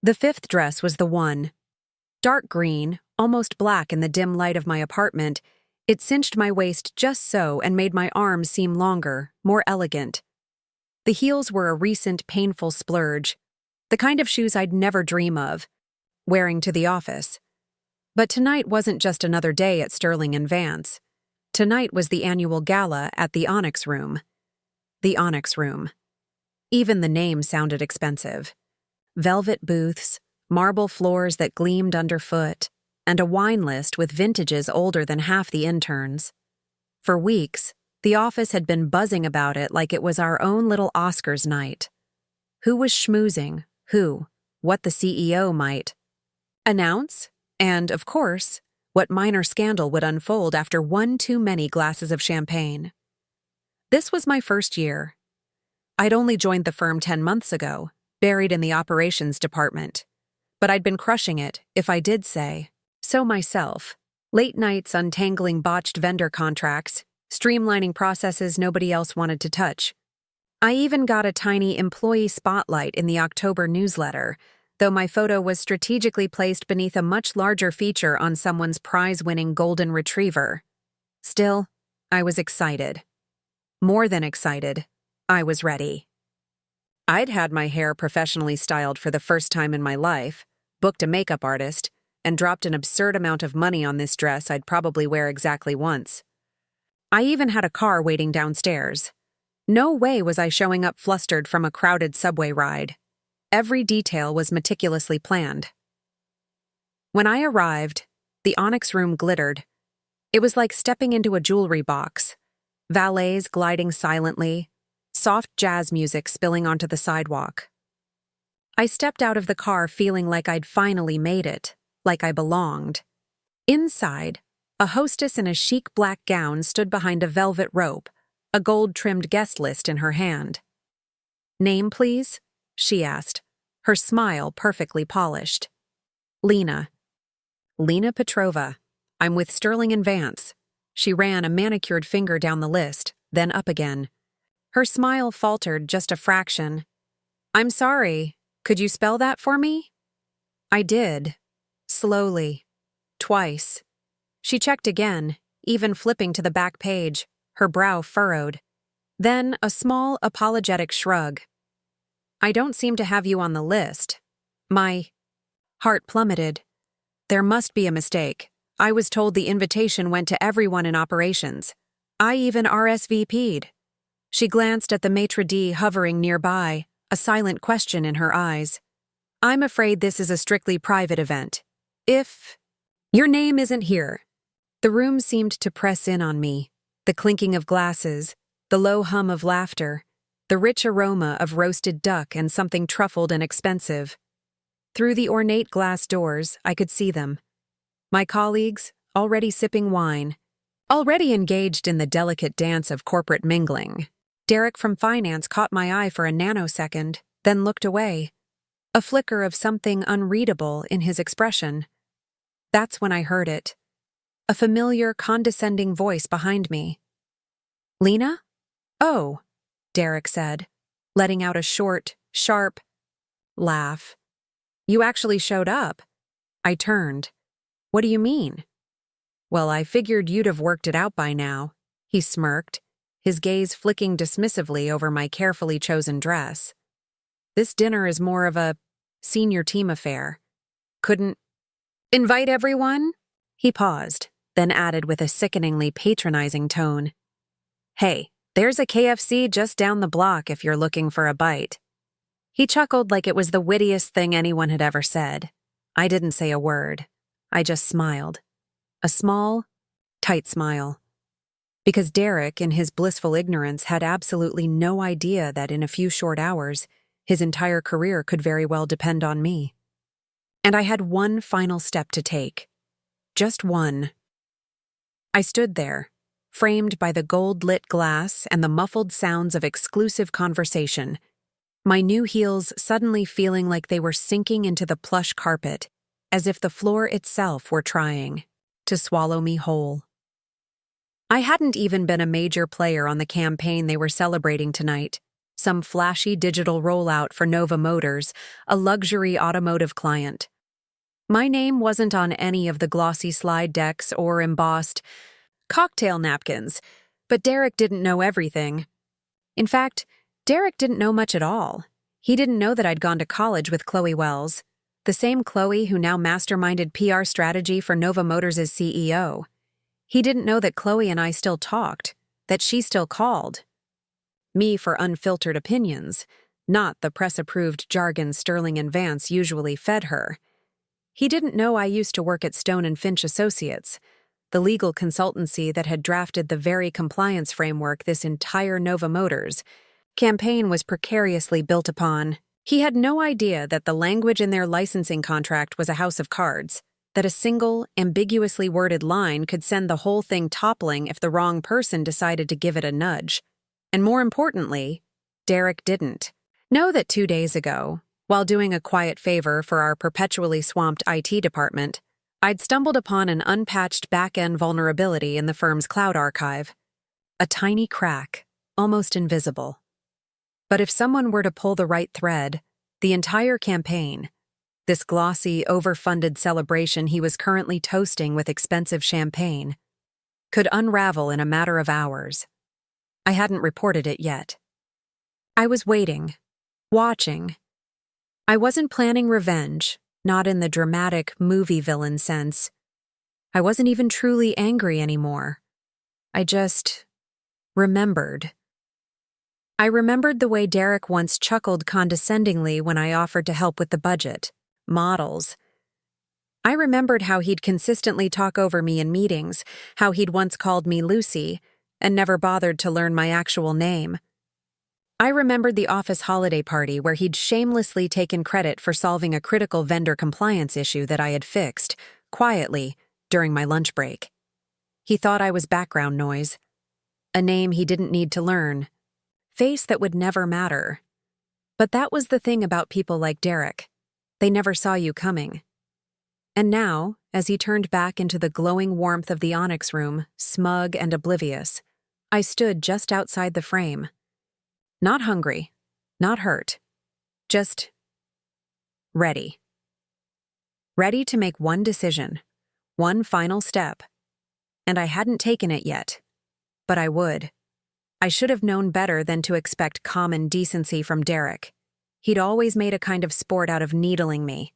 The fifth dress was the one. Dark green, almost black in the dim light of my apartment, it cinched my waist just so and made my arms seem longer, more elegant. The heels were a recent, painful splurge, the kind of shoes I'd never dream of wearing to the office. But tonight wasn't just another day at Sterling & Vance. Tonight was the annual gala at the Onyx Room. The Onyx Room. Even the name sounded expensive. Velvet booths, marble floors that gleamed underfoot, and a wine list with vintages older than half the interns. For weeks, the office had been buzzing about it like it was our own little Oscars night. Who was schmoozing? Who? What the CEO might announce? And, of course, what minor scandal would unfold after one too many glasses of champagne. This was my first year. I'd only joined the firm 10 months ago, buried in the operations department. But I'd been crushing it, if I did say so myself. Late nights untangling botched vendor contracts, streamlining processes nobody else wanted to touch. I even got a tiny employee spotlight in the October newsletter, though my photo was strategically placed beneath a much larger feature on someone's prize-winning golden retriever. Still, I was excited. More than excited, I was ready. I'd had my hair professionally styled for the first time in my life, booked a makeup artist, and dropped an absurd amount of money on this dress I'd probably wear exactly once. I even had a car waiting downstairs. No way was I showing up flustered from a crowded subway ride. Every detail was meticulously planned. When I arrived, the Onyx Room glittered. It was like stepping into a jewelry box. Valets gliding silently, soft jazz music spilling onto the sidewalk. I stepped out of the car feeling like I'd finally made it, like I belonged. Inside, a hostess in a chic black gown stood behind a velvet rope, a gold-trimmed guest list in her hand. "Name, please?" she asked, her smile perfectly polished. "Lena." "Lena Petrova. I'm with Sterling & Vance." She ran a manicured finger down the list, then up again. Her smile faltered just a fraction. "I'm sorry. Could you spell that for me?" I did. Slowly. Twice. She checked again, even flipping to the back page, her brow furrowed. Then a small, apologetic shrug. "I don't seem to have you on the list." My heart plummeted. There must be a mistake. I was told the invitation went to everyone in operations. I even RSVP'd. She glanced at the maitre d' hovering nearby, a silent question in her eyes. "I'm afraid this is a strictly private event. If your name isn't here." The room seemed to press in on me, the clinking of glasses, the low hum of laughter, the rich aroma of roasted duck and something truffled and expensive. Through the ornate glass doors, I could see them. My colleagues, already sipping wine, already engaged in the delicate dance of corporate mingling. Derek from finance caught my eye for a nanosecond, then looked away. A flicker of something unreadable in his expression. That's when I heard it. A familiar, condescending voice behind me. "Lena?" "Oh," Derek said, letting out a short, sharp laugh. "You actually showed up." I turned. "What do you mean?" "Well, I figured you'd have worked it out by now," he smirked, his gaze flicking dismissively over my carefully chosen dress. "This dinner is more of a senior team affair. Couldn't invite everyone?" He paused, then added with a sickeningly patronizing tone. "Hey, there's a KFC just down the block if you're looking for a bite." He chuckled like it was the wittiest thing anyone had ever said. I didn't say a word. I just smiled. A small, tight smile. Because Derek, in his blissful ignorance, had absolutely no idea that in a few short hours, his entire career could very well depend on me. And I had one final step to take. Just one. I stood there, framed by the gold-lit glass and the muffled sounds of exclusive conversation, my new heels suddenly feeling like they were sinking into the plush carpet, as if the floor itself were trying to swallow me whole. I hadn't even been a major player on the campaign they were celebrating tonight, some flashy digital rollout for Nova Motors, a luxury automotive client. My name wasn't on any of the glossy slide decks or embossed cocktail napkins, but Derek didn't know everything. In fact, Derek didn't know much at all. He didn't know that I'd gone to college with Chloe Wells, the same Chloe who now masterminded PR strategy for Nova Motors' CEO. He didn't know that Chloe and I still talked, that she still called. Me for unfiltered opinions, not the press-approved jargon Sterling and Vance usually fed her. He didn't know I used to work at Stone and Finch Associates, the legal consultancy that had drafted the very compliance framework this entire Nova Motors campaign was precariously built upon. He had no idea that the language in their licensing contract was a house of cards, that a single, ambiguously worded line could send the whole thing toppling if the wrong person decided to give it a nudge. And more importantly, Derek didn't. Know that 2 days ago, while doing a quiet favor for our perpetually swamped IT department, I'd stumbled upon an unpatched back-end vulnerability in the firm's cloud archive. A tiny crack, almost invisible. But if someone were to pull the right thread, the entire campaign, this glossy, overfunded celebration he was currently toasting with expensive champagne, could unravel in a matter of hours. I hadn't reported it yet. I was waiting, watching. I wasn't planning revenge, not in the dramatic movie villain sense. I wasn't even truly angry anymore. I just remembered. I remembered the way Derek once chuckled condescendingly when I offered to help with the budget, models. I remembered how he'd consistently talk over me in meetings, how he'd once called me Lucy, and never bothered to learn my actual name. I remembered the office holiday party where he'd shamelessly taken credit for solving a critical vendor compliance issue that I had fixed, quietly, during my lunch break. He thought I was background noise, a name he didn't need to learn, face that would never matter. But that was the thing about people like Derek. They never saw you coming. And now, as he turned back into the glowing warmth of the Onyx room, smug and oblivious, I stood just outside the frame. Not hungry, not hurt, just ready. Ready to make one decision, one final step. And I hadn't taken it yet, but I would. I should have known better than to expect common decency from Derek. He'd always made a kind of sport out of needling me.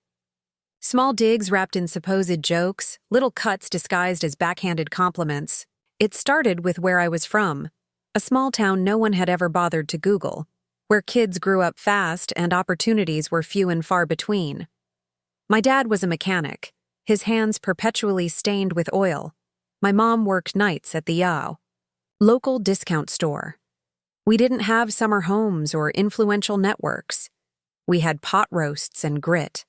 Small digs wrapped in supposed jokes, little cuts disguised as backhanded compliments. It started with where I was from, a small town no one had ever bothered to Google, where kids grew up fast and opportunities were few and far between. My dad was a mechanic, his hands perpetually stained with oil. My mom worked nights at the Yao, local discount store. We didn't have summer homes or influential networks. We had pot roasts and grit.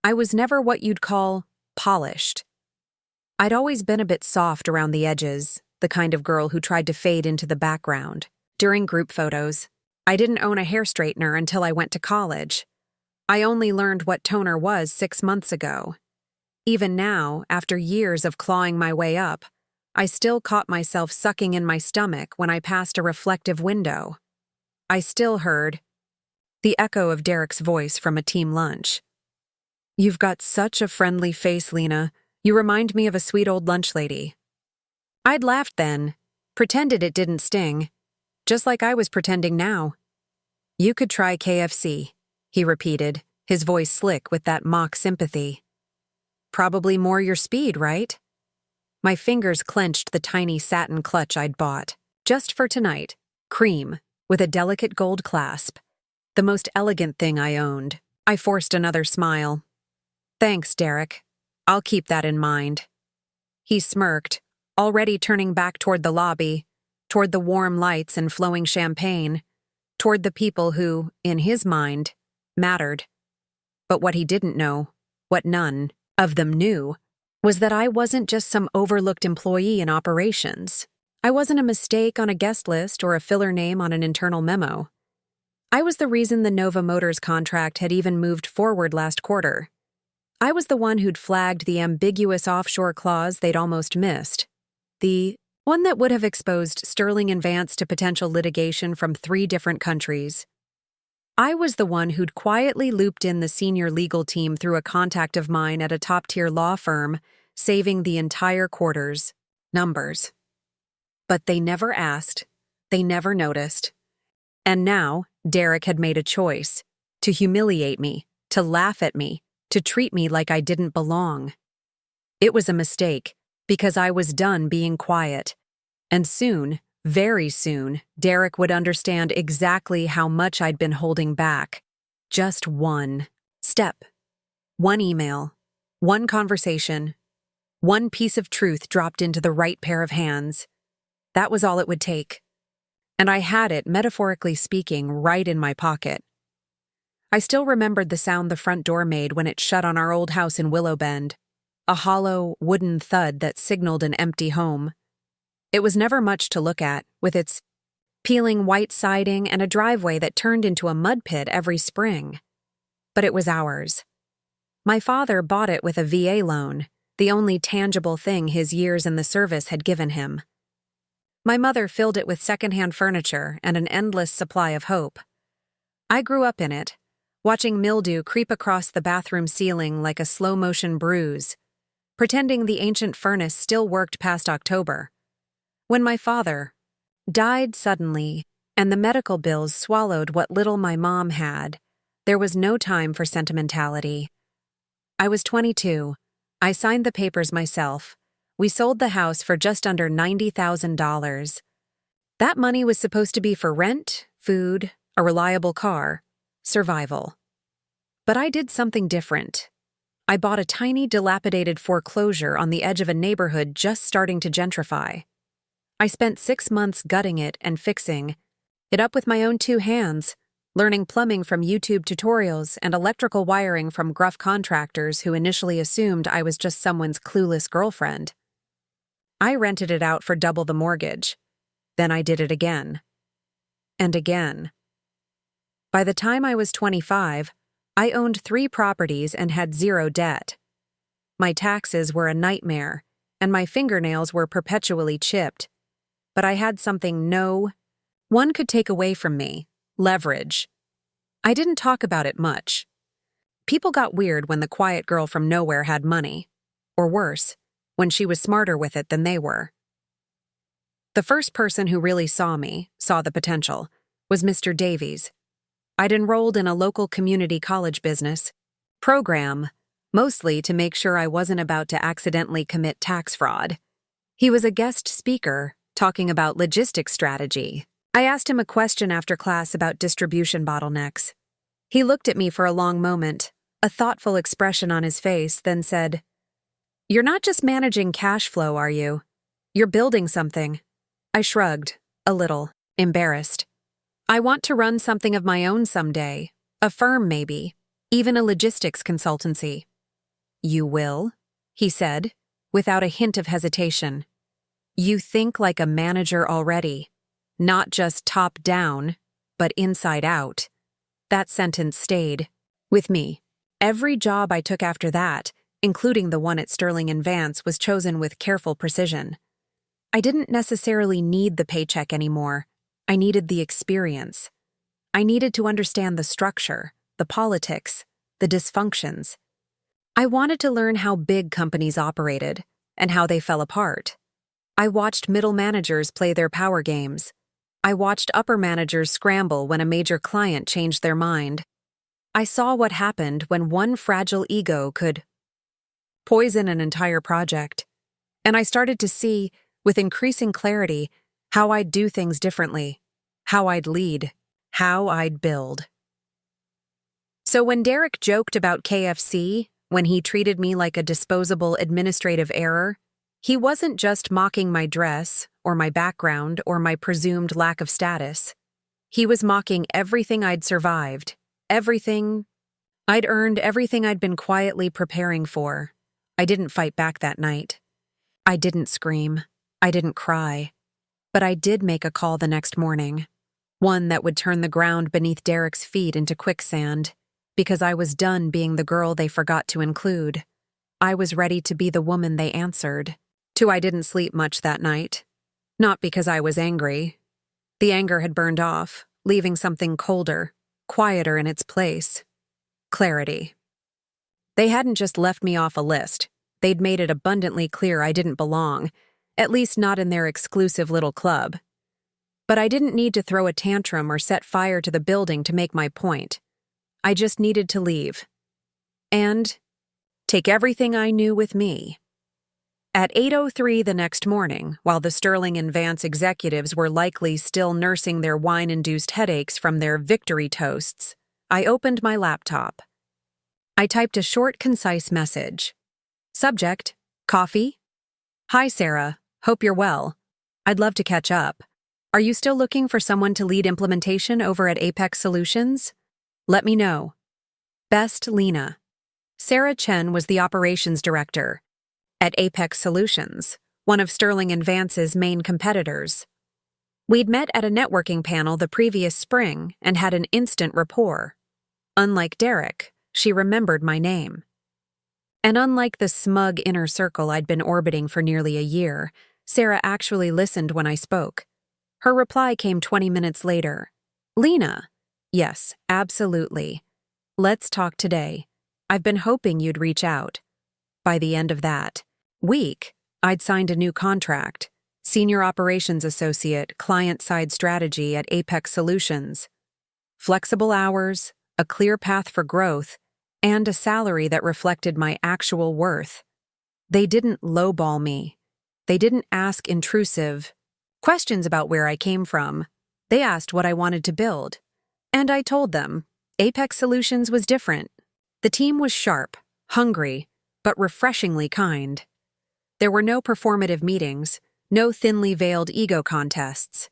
I was never what you'd call polished. I'd always been a bit soft around the edges, the kind of girl who tried to fade into the background. During group photos, I didn't own a hair straightener until I went to college. I only learned what toner was 6 months ago. Even now, after years of clawing my way up, I still caught myself sucking in my stomach when I passed a reflective window. I still heard the echo of Derek's voice from a team lunch. "You've got such a friendly face, Lena. You remind me of a sweet old lunch lady." I'd laughed then, pretended it didn't sting, just like I was pretending now. "You could try KFC," he repeated, his voice slick with that mock sympathy. "Probably more your speed, right?" My fingers clenched the tiny satin clutch I'd bought, just for tonight, cream, with a delicate gold clasp. The most elegant thing I owned. I forced another smile. "Thanks, Derek. I'll keep that in mind." He smirked, already turning back toward the lobby, toward the warm lights and flowing champagne, toward the people who, in his mind, mattered. But what he didn't know, what none of them knew, was that I wasn't just some overlooked employee in operations. I wasn't a mistake on a guest list or a filler name on an internal memo. I was the reason the Nova Motors contract had even moved forward last quarter. I was the one who'd flagged the ambiguous offshore clause they'd almost missed. The One that would have exposed Sterling and Vance to potential litigation from 3 different countries. I was the one who'd quietly looped in the senior legal team through a contact of mine at a top-tier law firm, saving the entire quarter's numbers. But they never asked, they never noticed. And now, Derek had made a choice to humiliate me, to laugh at me, to treat me like I didn't belong. It was a mistake, because I was done being quiet. And soon, very soon, Derek would understand exactly how much I'd been holding back. Just one step, one email, one conversation, one piece of truth dropped into the right pair of hands. That was all it would take. And I had it, metaphorically speaking, right in my pocket. I still remembered the sound the front door made when it shut on our old house in Willow Bend, a hollow, wooden thud that signaled an empty home. It was never much to look at, with its peeling white siding and a driveway that turned into a mud pit every spring. But it was ours. My father bought it with a VA loan, the only tangible thing his years in the service had given him. My mother filled it with secondhand furniture and an endless supply of hope. I grew up in it, watching mildew creep across the bathroom ceiling like a slow-motion bruise, pretending the ancient furnace still worked past October. When my father died suddenly and the medical bills swallowed what little my mom had, there was no time for sentimentality. I was 22. I signed the papers myself. We sold the house for just under $90,000. That money was supposed to be for rent, food, a reliable car, survival. But I did something different. I bought a tiny, dilapidated foreclosure on the edge of a neighborhood just starting to gentrify. I spent 6 months gutting it and fixing it up with my own 2 hands, learning plumbing from YouTube tutorials and electrical wiring from gruff contractors who initially assumed I was just someone's clueless girlfriend. I rented it out for double the mortgage. Then I did it again. And again. By the time I was 25, I owned 3 properties and had 0 debt. My taxes were a nightmare, and my fingernails were perpetually chipped. But I had something no one could take away from me: leverage. I didn't talk about it much. People got weird when the quiet girl from nowhere had money. Or worse, when she was smarter with it than they were. The first person who really saw the potential, was Mr. Davies. I'd enrolled in a local community college business program, mostly to make sure I wasn't about to accidentally commit tax fraud. He was a guest speaker, talking about logistics strategy. I asked him a question after class about distribution bottlenecks. He looked at me for a long moment, a thoughtful expression on his face, then said, "You're not just managing cash flow, are you? You're building something." I shrugged, a little, embarrassed. "I want to run something of my own someday, a firm maybe, even a logistics consultancy." "You will?" he said, without a hint of hesitation. "You think like a manager already, not just top down, but inside out." That sentence stayed with me. Every job I took after that, including the one at Sterling and Vance, was chosen with careful precision. I didn't necessarily need the paycheck anymore. I needed the experience. I needed to understand the structure, the politics, the dysfunctions. I wanted to learn how big companies operated and how they fell apart. I watched middle managers play their power games. I watched upper managers scramble when a major client changed their mind. I saw what happened when one fragile ego could poison an entire project. And I started to see, with increasing clarity, how I'd do things differently, how I'd lead, how I'd build. So when Derek joked about KFC, when he treated me like a disposable administrative error, he wasn't just mocking my dress, or my background, or my presumed lack of status. He was mocking everything I'd survived, everything I'd earned, everything I'd been quietly preparing for. I didn't fight back that night. I didn't scream. I didn't cry. But I did make a call the next morning, one that would turn the ground beneath Derek's feet into quicksand, because I was done being the girl they forgot to include. I was ready to be the woman they answered to. I didn't sleep much that night. Not because I was angry. The anger had burned off, leaving something colder, quieter in its place. Clarity. They hadn't just left me off a list. They'd made it abundantly clear I didn't belong, at least not in their exclusive little club. But I didn't need to throw a tantrum or set fire to the building to make my point. I just needed to leave. And take everything I knew with me. At 8:03 the next morning, while the Sterling and Vance executives were likely still nursing their wine-induced headaches from their victory toasts, I opened my laptop. I typed a short, concise message. Subject, coffee? Hi, Sarah. Hope you're well. I'd love to catch up. Are you still looking for someone to lead implementation over at Apex Solutions? Let me know. Best, Lena. Sarah Chen was the operations director at Apex Solutions, one of Sterling and Vance's main competitors. We'd met at a networking panel the previous spring and had an instant rapport. Unlike Derek, she remembered my name. And unlike the smug inner circle I'd been orbiting for nearly a year, Sarah actually listened when I spoke. Her reply came 20 minutes later. Lena. Yes, absolutely. Let's talk today. I've been hoping you'd reach out. By the end of that week, I'd signed a new contract. Senior Operations Associate, Client-Side Strategy at Apex Solutions. Flexible hours, a clear path for growth, and a salary that reflected my actual worth. They didn't lowball me. They didn't ask intrusive questions about where I came from. They asked what I wanted to build. And I told them, Apex Solutions was different. The team was sharp, hungry, but refreshingly kind. There were no performative meetings, no thinly veiled ego contests.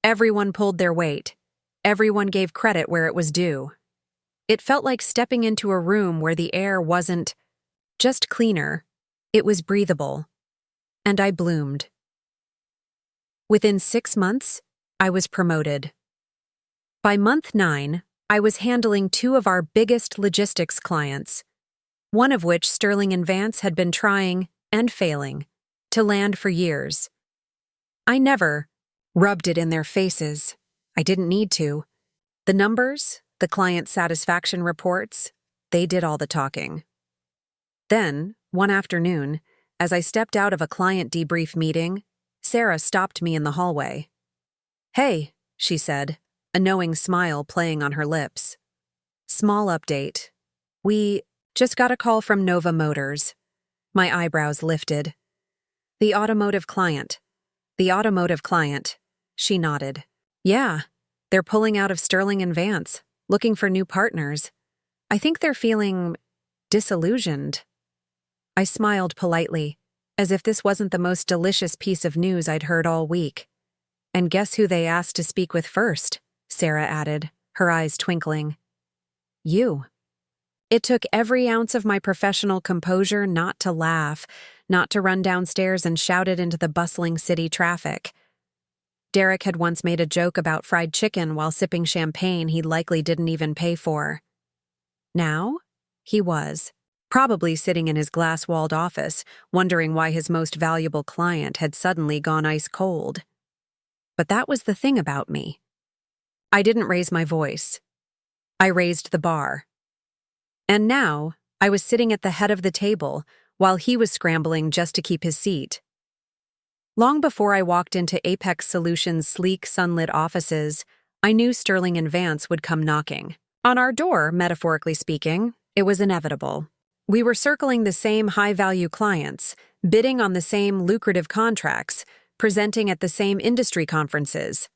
Everyone pulled their weight. Everyone gave credit where it was due. It felt like stepping into a room where the air wasn't just cleaner, it was breathable. And I bloomed. Within 6 months, I was promoted. By month 9, I was handling 2 of our biggest logistics clients, one of which Sterling and Vance had been trying, and failing, to land for years. I never rubbed it in their faces. I didn't need to. The numbers, the client satisfaction reports, they did all the talking. Then, one afternoon, as I stepped out of a client debrief meeting, Sarah stopped me in the hallway. Hey, she said, a knowing smile playing on her lips. Small update. We just got a call from Nova Motors. My eyebrows lifted. The automotive client. The automotive client. She nodded. Yeah, they're pulling out of Sterling and Vance, looking for new partners. I think they're feeling disillusioned. I smiled politely, as if this wasn't the most delicious piece of news I'd heard all week. And guess who they asked to speak with first? Sarah added, her eyes twinkling. You. It took every ounce of my professional composure not to laugh, not to run downstairs and shout it into the bustling city traffic. Derek had once made a joke about fried chicken while sipping champagne he likely didn't even pay for. Now, he was, probably sitting in his glass-walled office, wondering why his most valuable client had suddenly gone ice cold. But that was the thing about me. I didn't raise my voice. I raised the bar. And now, I was sitting at the head of the table, while he was scrambling just to keep his seat. Long before I walked into Apex Solutions' sleek, sunlit offices, I knew Sterling and Vance would come knocking. On our door, metaphorically speaking, it was inevitable. We were circling the same high-value clients, bidding on the same lucrative contracts, presenting at the same industry conferences.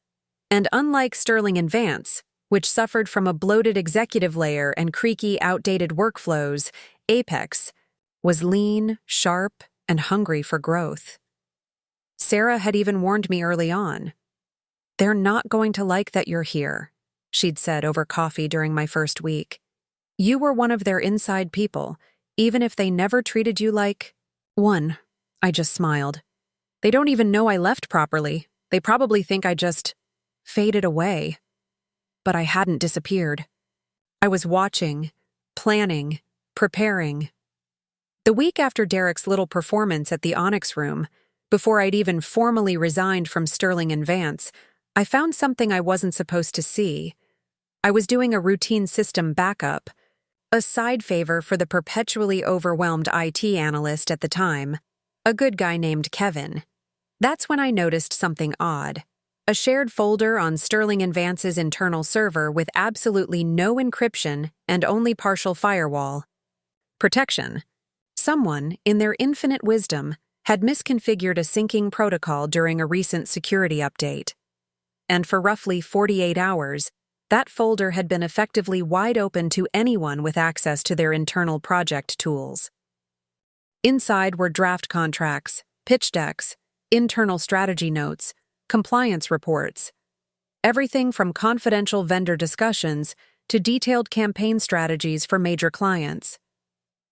And unlike Sterling and Vance, which suffered from a bloated executive layer and creaky, outdated workflows, Apex was lean, sharp, and hungry for growth. Sarah had even warned me early on. They're not going to like that you're here, she'd said over coffee during my first week. You were one of their inside people, even if they never treated you like one. I just smiled. They don't even know I left properly. They probably think I just faded away. But I hadn't disappeared. I was watching, planning, preparing. The week after Derek's little performance at the Onyx Room, Before I'd even formally resigned from Sterling and Vance, I found something I wasn't supposed to see. I was doing a routine system backup, a side favor for the perpetually overwhelmed IT analyst at the time, a good guy named Kevin. That's when I noticed something odd. A shared folder on Sterling and Vance's internal server with absolutely no encryption and only partial firewall protection. Someone, in their infinite wisdom, had misconfigured a syncing protocol during a recent security update. And for roughly 48 hours, that folder had been effectively wide open to anyone with access to their internal project tools. Inside were draft contracts, pitch decks, internal strategy notes, compliance reports, everything from confidential vendor discussions to detailed campaign strategies for major clients.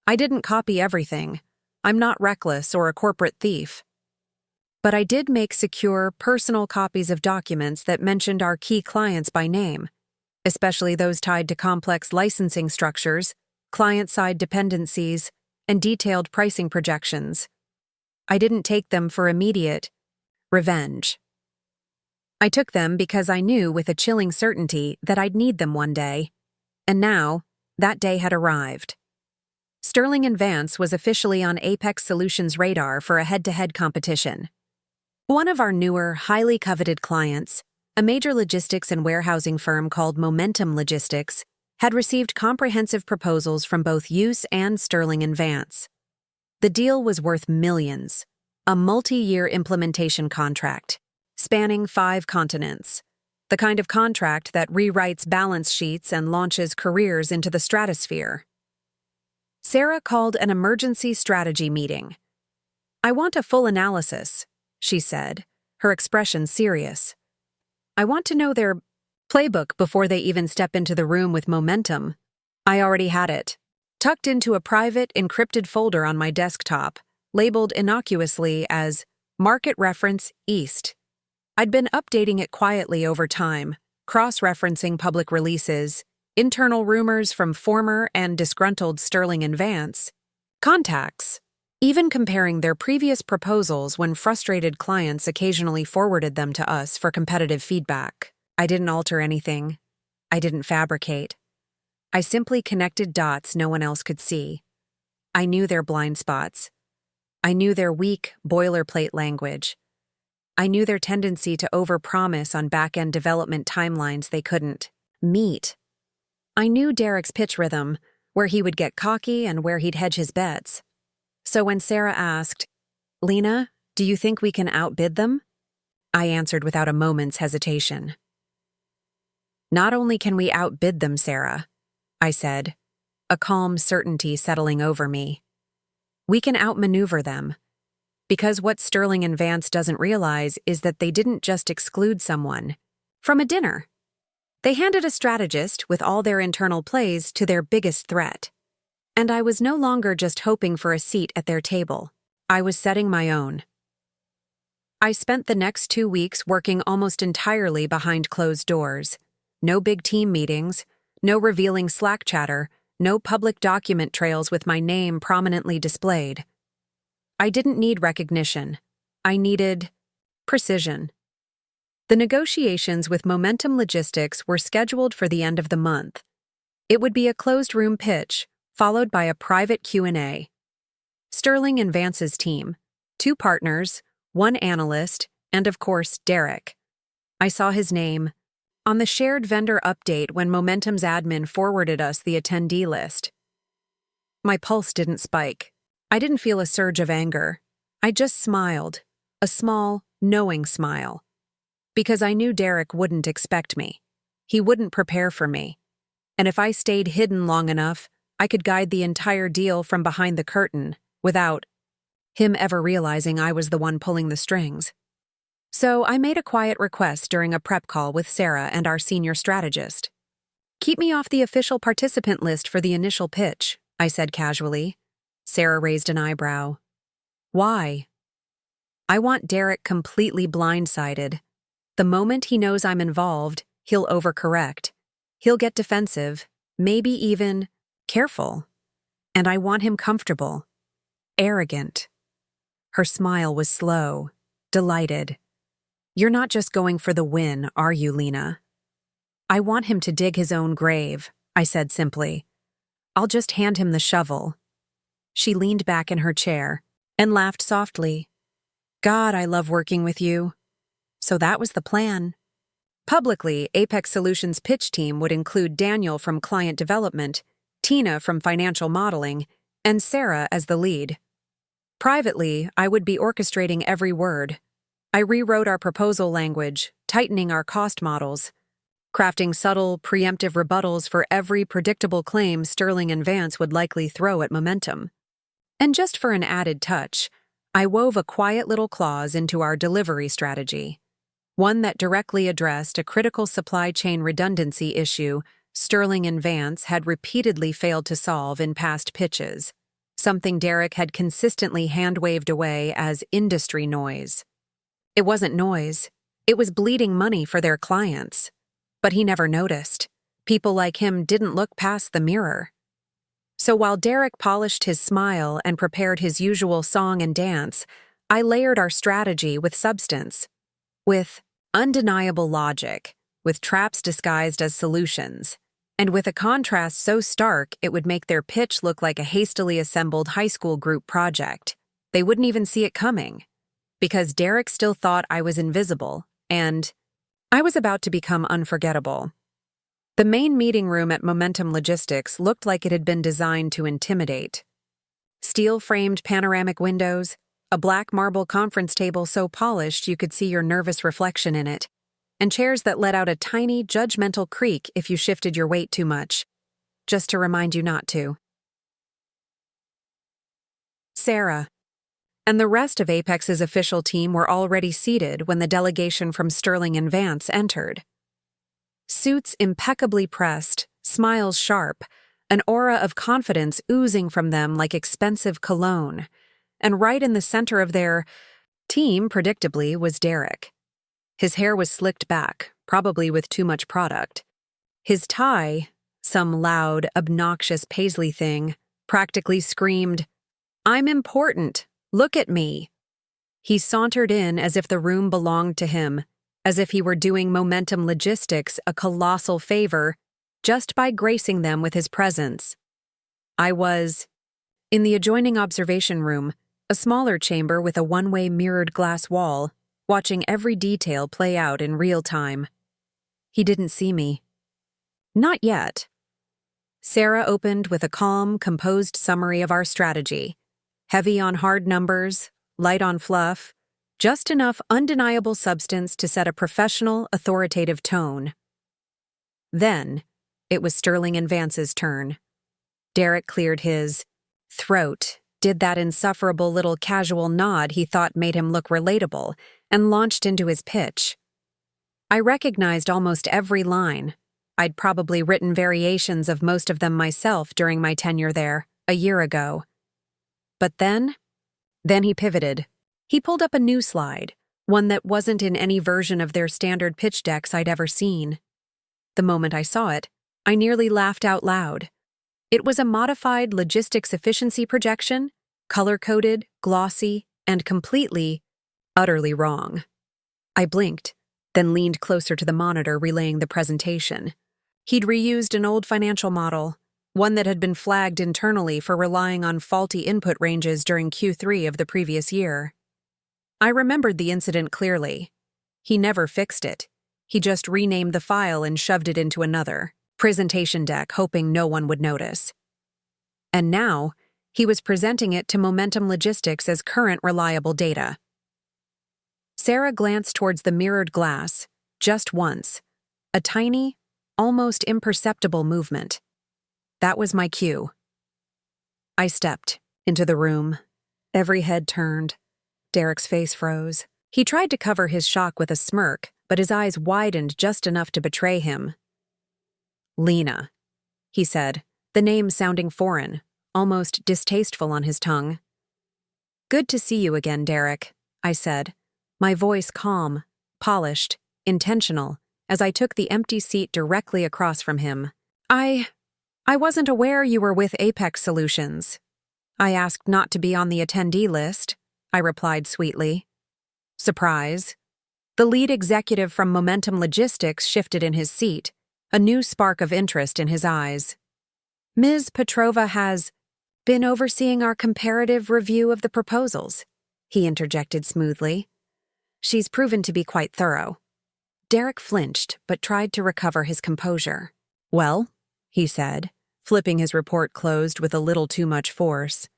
I didn't copy everything. I'm not reckless or a corporate thief. But I did make secure, personal copies of documents that mentioned our key clients by name, especially those tied to complex licensing structures, client-side dependencies, and detailed pricing projections. I didn't take them for immediate revenge. I took them because I knew with a chilling certainty that I'd need them one day. And now, that day had arrived. Sterling and Vance was officially on Apex Solutions' radar for a head-to-head competition. One of our newer, highly coveted clients, a major logistics and warehousing firm called Momentum Logistics, had received comprehensive proposals from both USE and Sterling and Vance. The deal was worth millions, a multi-year implementation contract, spanning 5 continents, the kind of contract that rewrites balance sheets and launches careers into the stratosphere. Sarah called an emergency strategy meeting. "I want a full analysis," she said, her expression serious. "I want to know their playbook before they even step into the room with Momentum." I already had it, tucked into a private, encrypted folder on my desktop, labeled innocuously as Market Reference East. I'd been updating it quietly over time, cross-referencing public releases, internal rumors from former and disgruntled Sterling and Vance, contacts, even comparing their previous proposals when frustrated clients occasionally forwarded them to us for competitive feedback. I didn't alter anything. I didn't fabricate. I simply connected dots no one else could see. I knew their blind spots. I knew their weak, boilerplate language. I knew their tendency to overpromise on back-end development timelines they couldn't meet. I knew Derek's pitch rhythm, where he would get cocky and where he'd hedge his bets. So when Sarah asked, "Lena, do you think we can outbid them?" I answered without a moment's hesitation. "Not only can we outbid them, Sarah," I said, a calm certainty settling over me. "We can outmaneuver them. Because what Sterling and Vance doesn't realize is that they didn't just exclude someone from a dinner. They handed a strategist with all their internal plays to their biggest threat. And I was no longer just hoping for a seat at their table. I was setting my own. I spent the next 2 weeks working almost entirely behind closed doors. No big team meetings, no revealing Slack chatter, no public document trails with my name prominently displayed. I didn't need recognition. I needed precision. The negotiations with Momentum Logistics were scheduled for the end of the month. It would be a closed-room pitch, followed by a private Q&A. Sterling and Vance's team, 2 partners, 1 analyst, and of course, Derek. I saw his name on the shared vendor update when Momentum's admin forwarded us the attendee list. My pulse didn't spike. I didn't feel a surge of anger. I just smiled, a small, knowing smile. Because I knew Derek wouldn't expect me. He wouldn't prepare for me. And if I stayed hidden long enough, I could guide the entire deal from behind the curtain without him ever realizing I was the one pulling the strings. So I made a quiet request during a prep call with Sarah and our senior strategist. "Keep me off the official participant list for the initial pitch," I said casually. Sarah raised an eyebrow. "Why?" "I want Derek completely blindsided. The moment he knows I'm involved, he'll overcorrect. He'll get defensive, maybe even careful. And I want him comfortable. Arrogant." Her smile was slow, delighted. "You're not just going for the win, are you, Lena?" "I want him to dig his own grave," I said simply. "I'll just hand him the shovel." She leaned back in her chair and laughed softly. "God, I love working with you." So that was the plan. Publicly, Apex Solutions' pitch team would include Daniel from client development, Tina from financial modeling, and Sarah as the lead. Privately, I would be orchestrating every word. I rewrote our proposal language, tightening our cost models, crafting subtle, preemptive rebuttals for every predictable claim Sterling and Vance would likely throw at Momentum. And just for an added touch, I wove a quiet little clause into our delivery strategy, one that directly addressed a critical supply chain redundancy issue Sterling and Vance had repeatedly failed to solve in past pitches, something Derek had consistently hand-waved away as industry noise. It wasn't noise, it was bleeding money for their clients. But he never noticed. People like him didn't look past the mirror. So while Derek polished his smile and prepared his usual song and dance, I layered our strategy with substance, with undeniable logic, with traps disguised as solutions, and with a contrast so stark it would make their pitch look like a hastily assembled high school group project. They wouldn't even see it coming, because Derek still thought I was invisible, and I was about to become unforgettable. The main meeting room at Momentum Logistics looked like it had been designed to intimidate. Steel-framed panoramic windows, a black marble conference table so polished you could see your nervous reflection in it, and chairs that let out a tiny, judgmental creak if you shifted your weight too much, just to remind you not to. Sarah and the rest of Apex's official team were already seated when the delegation from Sterling and Vance entered. Suits impeccably pressed, smiles sharp, an aura of confidence oozing from them like expensive cologne, and right in the center of their team, predictably, was Derek. His hair was slicked back, probably with too much product. His tie, some loud, obnoxious paisley thing, practically screamed, "I'm important! Look at me!" He sauntered in as if the room belonged to him, as if he were doing Momentum Logistics a colossal favor just by gracing them with his presence. I was in the adjoining observation room, a smaller chamber with a one-way mirrored glass wall, watching every detail play out in real time. He didn't see me. Not yet. Sarah opened with a calm, composed summary of our strategy. Heavy on hard numbers, light on fluff, just enough undeniable substance to set a professional, authoritative tone. Then, it was Sterling and Vance's turn. Derek cleared his throat, did that insufferable little casual nod he thought made him look relatable, and launched into his pitch. I recognized almost every line. I'd probably written variations of most of them myself during my tenure there, a year ago. But then he pivoted. He pulled up a new slide, one that wasn't in any version of their standard pitch decks I'd ever seen. The moment I saw it, I nearly laughed out loud. It was a modified logistics efficiency projection, color-coded, glossy, and completely, utterly wrong. I blinked, then leaned closer to the monitor relaying the presentation. He'd reused an old financial model, one that had been flagged internally for relying on faulty input ranges during Q3 of the previous year. I remembered the incident clearly. He never fixed it. He just renamed the file and shoved it into another presentation deck, hoping no one would notice. And now, he was presenting it to Momentum Logistics as current reliable data. Sarah glanced towards the mirrored glass, just once, a tiny, almost imperceptible movement. That was my cue. I stepped into the room. Every head turned. Derek's face froze. He tried to cover his shock with a smirk, but his eyes widened just enough to betray him. "Lena," he said, the name sounding foreign, almost distasteful on his tongue. "Good to see you again, Derek," I said, my voice calm, polished, intentional, as I took the empty seat directly across from him. I wasn't aware you were with Apex Solutions. I asked not to be on the attendee list. I replied sweetly. Surprise. The lead executive from Momentum Logistics shifted in his seat, a new spark of interest in his eyes. Ms. Petrova has been overseeing our comparative review of the proposals, he interjected smoothly. She's proven to be quite thorough. Derek flinched, but tried to recover his composure. Well, he said, flipping his report closed with a little too much force.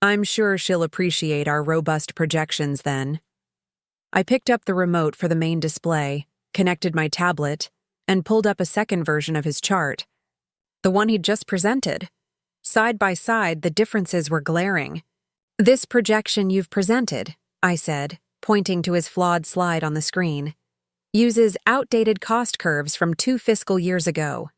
I'm sure she'll appreciate our robust projections then. I picked up the remote for the main display, connected my tablet, and pulled up a second version of his chart. The one he'd just presented. Side by side, the differences were glaring. This projection you've presented, I said, pointing to his flawed slide on the screen, uses outdated cost curves from 2 fiscal years ago.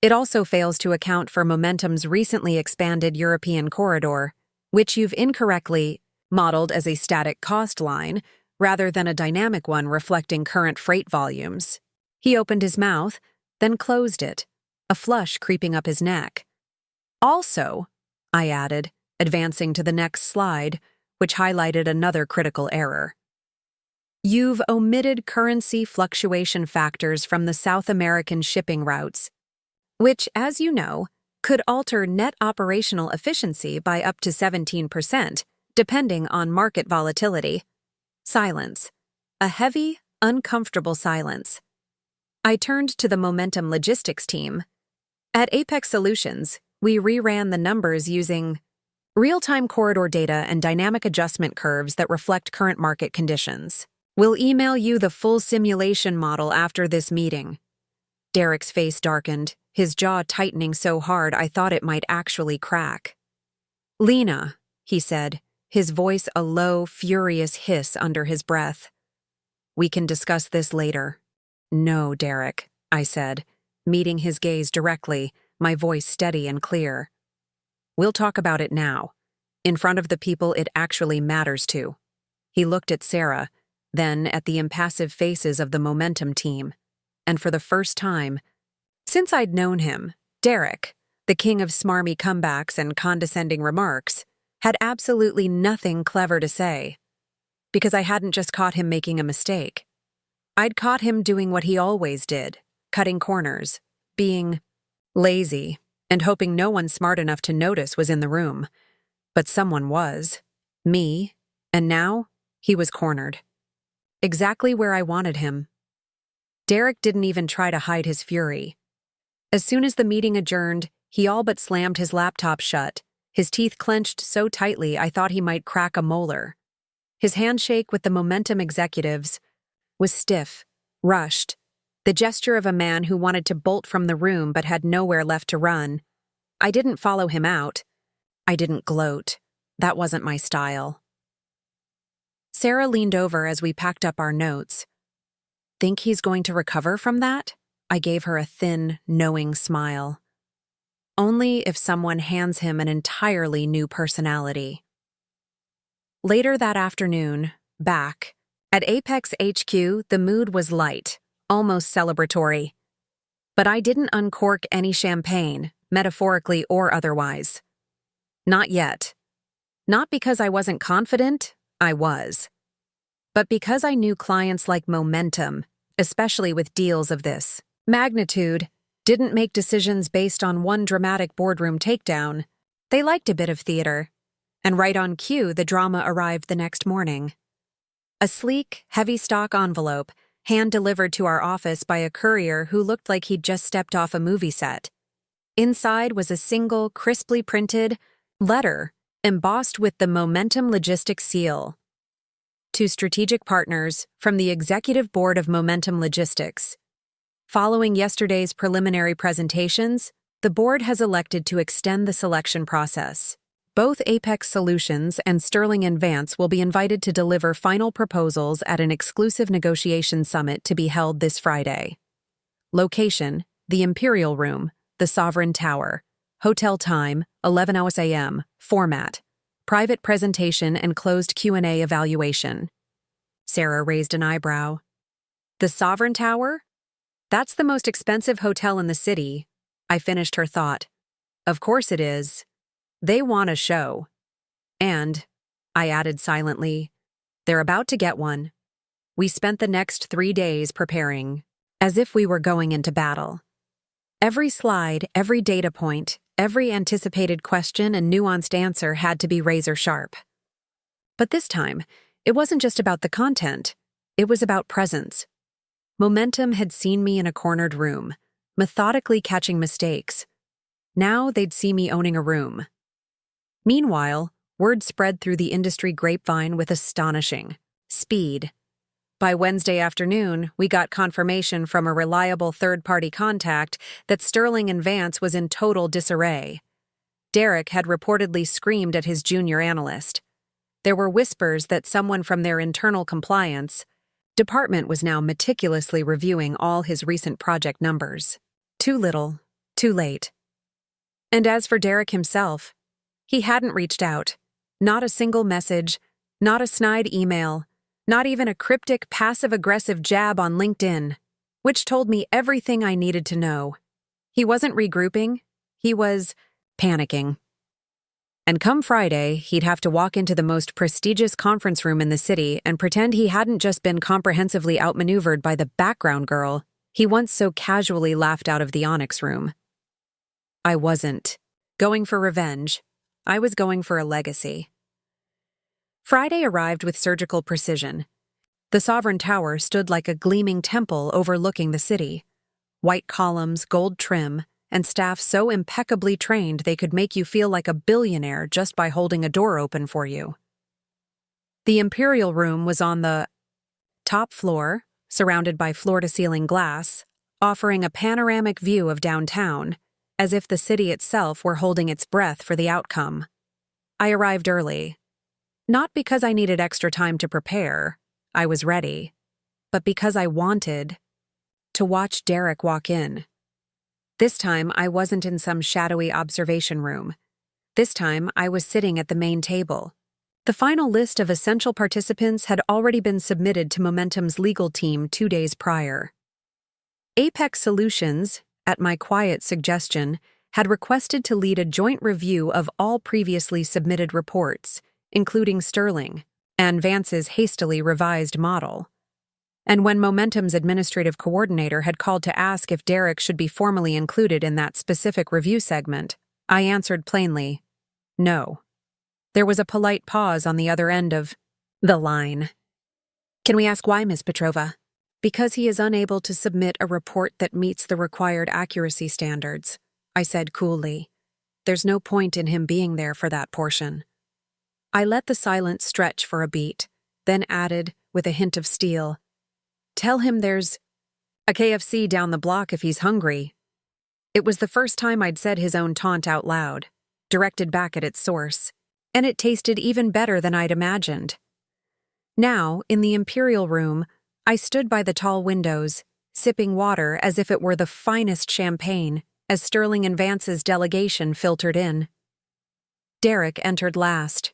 It also fails to account for Momentum's recently expanded European corridor, which you've incorrectly modeled as a static cost line rather than a dynamic one reflecting current freight volumes. He opened his mouth, then closed it, a flush creeping up his neck. Also, I added, advancing to the next slide, which highlighted another critical error. You've omitted currency fluctuation factors from the South American shipping routes, which, as you know, could alter net operational efficiency by up to 17%, depending on market volatility. Silence. A heavy, uncomfortable silence. I turned to the Momentum Logistics team. At Apex Solutions, we reran the numbers using real-time corridor data and dynamic adjustment curves that reflect current market conditions. We'll email you the full simulation model after this meeting. Derek's face darkened, his jaw tightening so hard I thought it might actually crack. Lena, he said, his voice a low, furious hiss under his breath. We can discuss this later. No, Derek, I said, meeting his gaze directly, my voice steady and clear. We'll talk about it now, in front of the people it actually matters to. He looked at Sarah, then at the impassive faces of the Momentum team, and for the first time, since I'd known him, Derek, the king of smarmy comebacks and condescending remarks, had absolutely nothing clever to say. Because I hadn't just caught him making a mistake. I'd caught him doing what he always did, cutting corners, being lazy, and hoping no one smart enough to notice was in the room. But someone was. Me. And now, he was cornered. Exactly where I wanted him. Derek didn't even try to hide his fury. As soon as the meeting adjourned, he all but slammed his laptop shut, his teeth clenched so tightly I thought he might crack a molar. His handshake with the Momentum executives was stiff, rushed, the gesture of a man who wanted to bolt from the room but had nowhere left to run. I didn't follow him out. I didn't gloat. That wasn't my style. Sarah leaned over as we packed up our notes. Think he's going to recover from that? I gave her a thin, knowing smile. Only if someone hands him an entirely new personality. Later that afternoon, back at Apex HQ, the mood was light, almost celebratory. But I didn't uncork any champagne, metaphorically or otherwise. Not yet. Not because I wasn't confident, I was. But because I knew clients like Momentum, especially with deals of this magnitude, didn't make decisions based on one dramatic boardroom takedown. They liked a bit of theater. And right on cue, the drama arrived the next morning. A sleek, heavy stock envelope, hand-delivered to our office by a courier who looked like he'd just stepped off a movie set. Inside was a single, crisply printed letter, embossed with the Momentum Logistics seal. To strategic partners from the Executive Board of Momentum Logistics. Following yesterday's preliminary presentations, the board has elected to extend the selection process. Both Apex Solutions and Sterling and Vance will be invited to deliver final proposals at an exclusive negotiation summit to be held this Friday. Location: the Imperial Room, the Sovereign Tower. Hotel time: 11 a.m. Format: private presentation and closed Q&A evaluation. Sarah raised an eyebrow. The Sovereign Tower? That's the most expensive hotel in the city. I finished her thought. Of course it is. They want a show. And I added silently. They're about to get one. We spent the next 3 days preparing, as if we were going into battle. Every slide, every data point, every anticipated question and nuanced answer had to be razor sharp. But this time, it wasn't just about the content. It was about presence. Momentum had seen me in a cornered room, methodically catching mistakes. Now they'd see me owning a room. Meanwhile, word spread through the industry grapevine with astonishing speed. By Wednesday afternoon, we got confirmation from a reliable third-party contact that Sterling and Vance was in total disarray. Derek had reportedly screamed at his junior analyst. There were whispers that someone from their internal compliance department was now meticulously reviewing all his recent project numbers. Too little, too late. And as for Derek himself, he hadn't reached out. Not a single message, not a snide email, not even a cryptic passive-aggressive jab on LinkedIn, which told me everything I needed to know. He wasn't regrouping, he was panicking. And come Friday, he'd have to walk into the most prestigious conference room in the city and pretend he hadn't just been comprehensively outmaneuvered by the background girl he once so casually laughed out of the Onyx room. I wasn't going for revenge. I was going for a legacy. Friday arrived with surgical precision. The Sovereign Tower stood like a gleaming temple overlooking the city. White columns, gold trim, and staff so impeccably trained they could make you feel like a billionaire just by holding a door open for you. The Imperial Room was on the top floor, surrounded by floor-to-ceiling glass, offering a panoramic view of downtown, as if the city itself were holding its breath for the outcome. I arrived early. Not because I needed extra time to prepare, I was ready, but because I wanted to watch Derek walk in. This time, I wasn't in some shadowy observation room. This time, I was sitting at the main table. The final list of essential participants had already been submitted to Momentum's legal team 2 days prior. Apex Solutions, at my quiet suggestion, had requested to lead a joint review of all previously submitted reports, including Sterling, and Vance's hastily revised model. And when Momentum's administrative coordinator had called to ask if Derek should be formally included in that specific review segment, I answered plainly, no. There was a polite pause on the other end of the line. Can we ask why, Ms. Petrova? Because he is unable to submit a report that meets the required accuracy standards, I said coolly. There's no point in him being there for that portion. I let the silence stretch for a beat, then added, with a hint of steel, tell him there's a KFC down the block if he's hungry. It was the first time I'd said his own taunt out loud, directed back at its source, and it tasted even better than I'd imagined. Now, in the Imperial Room, I stood by the tall windows, sipping water as if it were the finest champagne, as Sterling and Vance's delegation filtered in. Derek entered last.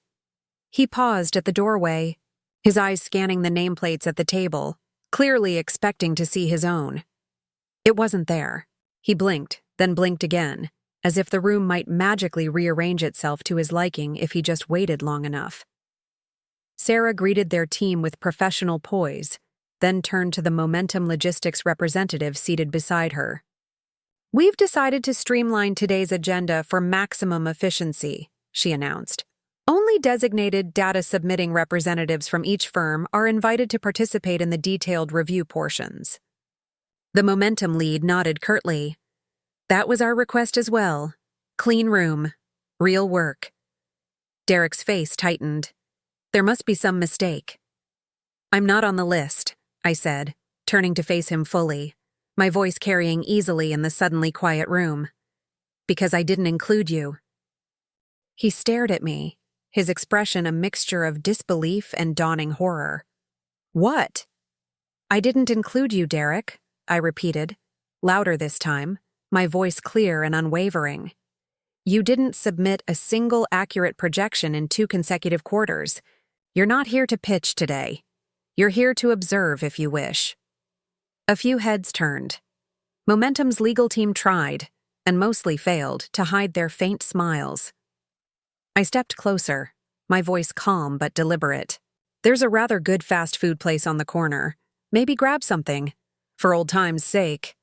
He paused at the doorway, his eyes scanning the nameplates at the table, clearly expecting to see his own. It wasn't there. He blinked, then blinked again, as if the room might magically rearrange itself to his liking if he just waited long enough. Sarah greeted their team with professional poise, then turned to the Momentum Logistics representative seated beside her. We've decided to streamline today's agenda for maximum efficiency, she announced. Only designated data-submitting representatives from each firm are invited to participate in the detailed review portions. The Momentum lead nodded curtly. That was our request as well. Clean room. Real work. Derek's face tightened. There must be some mistake. I'm not on the list, I said, turning to face him fully, my voice carrying easily in the suddenly quiet room. Because I didn't include you. He stared at me, his expression a mixture of disbelief and dawning horror. What? I didn't include you, Derek, I repeated, louder this time, my voice clear and unwavering. You didn't submit a single accurate projection in 2 consecutive quarters. You're not here to pitch today. You're here to observe if you wish. A few heads turned. Momentum's legal team tried, and mostly failed, to hide their faint smiles. I stepped closer, my voice calm but deliberate. There's a rather good fast food place on the corner. Maybe grab something, for old time's sake.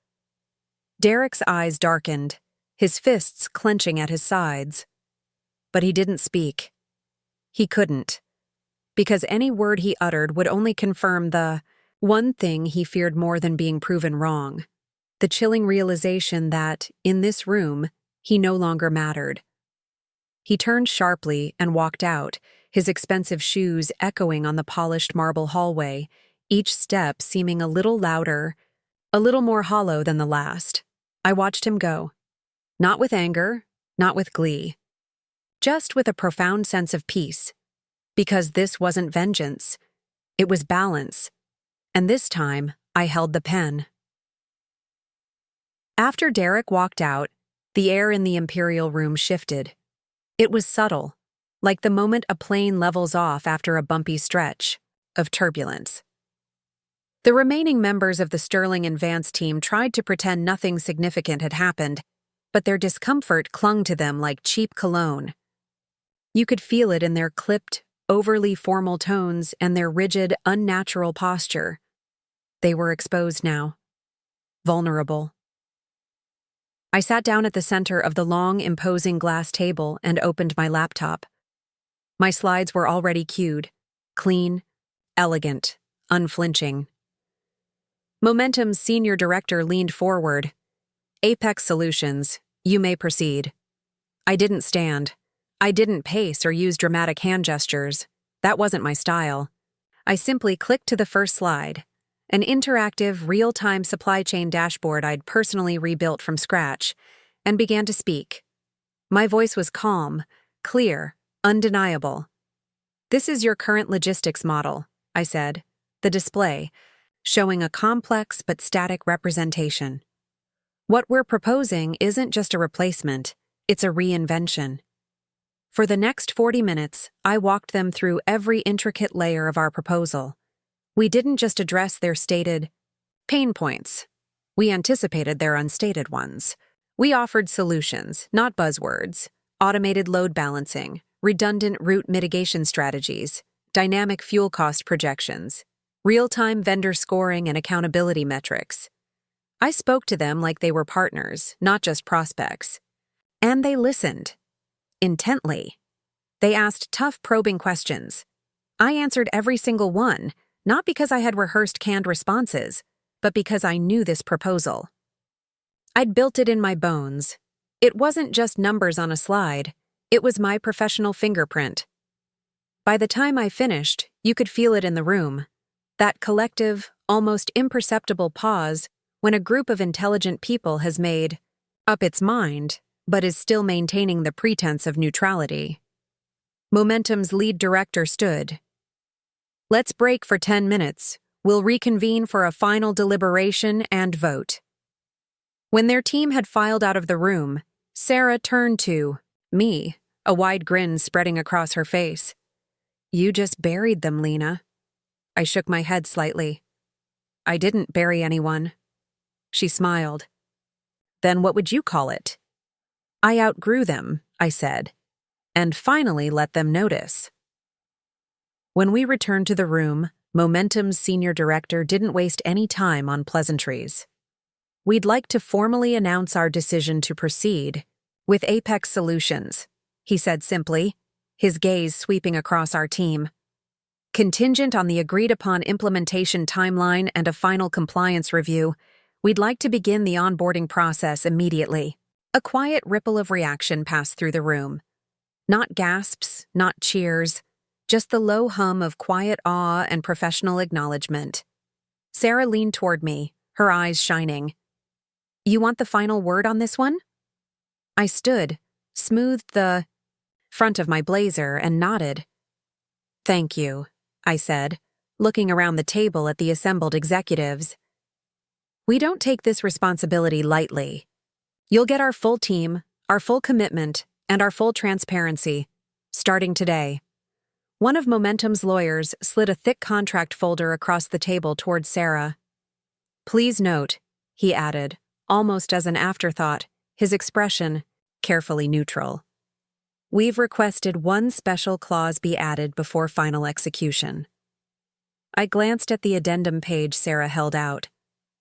Derek's eyes darkened, his fists clenching at his sides. But he didn't speak. He couldn't, because any word he uttered would only confirm the one thing he feared more than being proven wrong: the chilling realization that, in this room, he no longer mattered. He turned sharply and walked out, his expensive shoes echoing on the polished marble hallway, each step seeming a little louder, a little more hollow than the last. I watched him go. Not with anger, not with glee. Just with a profound sense of peace. Because this wasn't vengeance. It was balance. And this time, I held the pen. After Derek walked out, the air in the Imperial room shifted. It was subtle, like the moment a plane levels off after a bumpy stretch of turbulence. The remaining members of the Sterling and Vance team tried to pretend nothing significant had happened, but their discomfort clung to them like cheap cologne. You could feel it in their clipped, overly formal tones and their rigid, unnatural posture. They were exposed now. Vulnerable. I sat down at the center of the long, imposing glass table and opened my laptop. My slides were already cued. Clean, elegant, unflinching. Momentum's senior director leaned forward. "Apex Solutions, you may proceed." I didn't stand. I didn't pace or use dramatic hand gestures. That wasn't my style. I simply clicked to the first slide, an interactive, real-time supply chain dashboard I'd personally rebuilt from scratch, and began to speak. My voice was calm, clear, undeniable. "This is your current logistics model," I said, the display, showing a complex but static representation. "What we're proposing isn't just a replacement, it's a reinvention." For the next 40 minutes, I walked them through every intricate layer of our proposal. We didn't just address their stated pain points. We anticipated their unstated ones. We offered solutions, not buzzwords: automated load balancing, redundant route mitigation strategies, dynamic fuel cost projections, real-time vendor scoring and accountability metrics. I spoke to them like they were partners, not just prospects. And they listened. Intently. They asked tough, probing questions. I answered every single one, not because I had rehearsed canned responses, but because I knew this proposal. I'd built it in my bones. It wasn't just numbers on a slide. It was my professional fingerprint. By the time I finished, you could feel it in the room. That collective, almost imperceptible pause when a group of intelligent people has made up its mind, but is still maintaining the pretense of neutrality. Momentum's lead director stood. "Let's break for 10 minutes. We'll reconvene for a final deliberation and vote." When their team had filed out of the room, Sarah turned to me, a wide grin spreading across her face. "You just buried them, Lena." I shook my head slightly. "I didn't bury anyone." She smiled. "Then what would you call it?" "I outgrew them," I said, "and finally let them notice." When we returned to the room, Momentum's senior director didn't waste any time on pleasantries. "We'd like to formally announce our decision to proceed with Apex Solutions," he said simply, his gaze sweeping across our team. "Contingent on the agreed-upon implementation timeline and a final compliance review, we'd like to begin the onboarding process immediately." A quiet ripple of reaction passed through the room. Not gasps, not cheers, just the low hum of quiet awe and professional acknowledgement. Sarah leaned toward me, her eyes shining. "You want the final word on this one?" I stood, smoothed the front of my blazer, and nodded. "Thank you," I said, looking around the table at the assembled executives. "We don't take this responsibility lightly. You'll get our full team, our full commitment, and our full transparency, starting today." One of Momentum's lawyers slid a thick contract folder across the table towards Sarah. "Please note," he added, almost as an afterthought, his expression carefully neutral. We've requested one special clause be added before final execution. I glanced at the addendum page Sarah held out.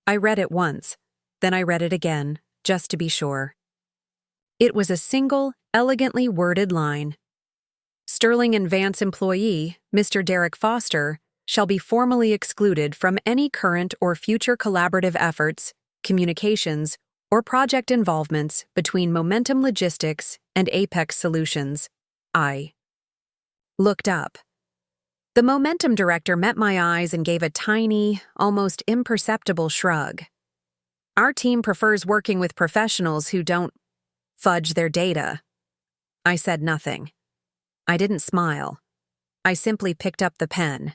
I read it once, then I read it again, just to be sure. It was a single, elegantly worded line. Sterling and Vance employee, Mr. Derek Foster, shall be formally excluded from any current or future collaborative efforts, communications, or project involvements between Momentum Logistics and Apex Solutions. I looked up. The Momentum director met my eyes and gave a tiny, almost imperceptible shrug. Our team prefers working with professionals who don't fudge their data. I said nothing. I didn't smile. I simply picked up the pen.